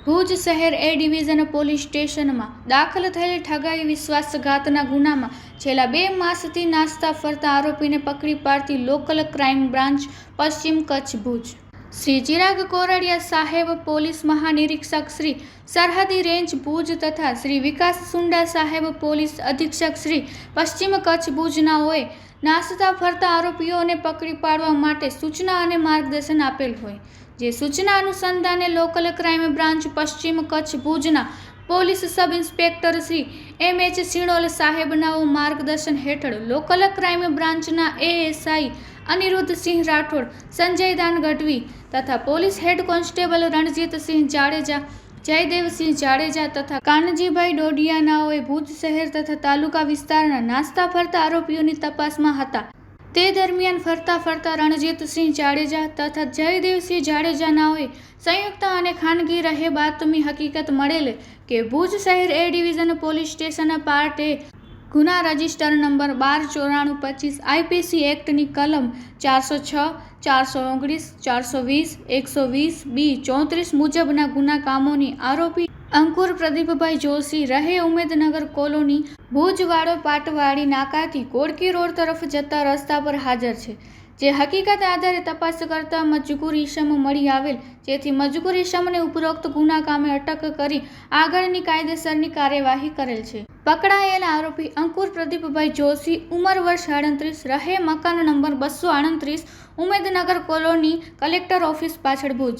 ભુજ શહેર એ division police સ્ટેશનમાં દાખલ થયેલ ઠગાઈ વિશ્વાસઘાતના ગુનામાં છેલ્લા 2 માસથી નાસ્તા ફરતા આરોપીને પકડી પાડતી લોકલ ક્રાઇમ બ્રાન્ચ પશ્ચિમ કચ્છ ભુજ શ્રી ચિરાગ કોરડિયા સાહેબ પોલીસ મહાનિરીક્ષક શ્રી સરહદી રેન્જ ભુજ તથા શ્રી વિકાસ સુંડા સાહેબ પોલીસ અધિક્ષક શ્રી પશ્ચિમ કચ્છ ભુજનાઓએ નાસ્તા ફરતા આરોપીઓને પકડી પાડવા માટે સૂચના અને માર્ગદર્શન આપેલ હોય, જે સૂચના અનુસંધાને લોકલ ક્રાઇમ બ્રાન્ચ પશ્ચિમ કચ્છ ભુજના police sub inspector Shri M.H. Sinol સાહેબનાઓ માર્ગદર્શન હેઠળ લોકલ ક્રાઇમ બ્રાન્ચના ASI અનિરુદ્ધસિંહ રાઠોડ, સંજયદાન ગઢવી તથા police head constable Ranjitsinh Jadeja, Jaydevsinh Jadeja તથા કાનજીભાઈ ડોડિયાનાઓએ ભુજ શહેર તથા તાલુકા વિસ્તારના નાસ્તા ફરતા આરોપીઓની તપાસમાં હતા. તે દરમિયાન ફરતા રણજીતસિંહ જાડેજા તથા જયદેવસિંહ જાડેજાનાઓએ સંયુક્ત અને ખાનગી રહે બાતમી હકીકત મળેલ કે ભુજ શહેર એ division police station part A ગુના રજિસ્ટર નંબર 129425 IPC એક્ટની કલમ 406, 419, 420, 120 B 34 મુજબના ગુના કામોની આરોપી અંકુર પ્રદીપભાઈ જોશી રહે ઉમેદનગર કોલોની ભુજવાડો પાટવાડી નાકાથી કોડકી રોડ તરફ જતા રસ્તા પર હાજર છે, જે હકીકત આધારે તપાસ કરતા મજકૂર ઈસમ મળી આવેલ, જેથી મજકૂર ઈસમને ઉપરોક્ત ગુના કામે અટક કરી આગળની કાયદેસરની કાર્યવાહી કરેલ છે. પકડાયેલ આરોપી અંકુર પ્રદીપભાઈ જોશી ઉંમર વર્ષ 38 રહે મકાન number 238 Umednagar colony collector office પાછળ ભુજ.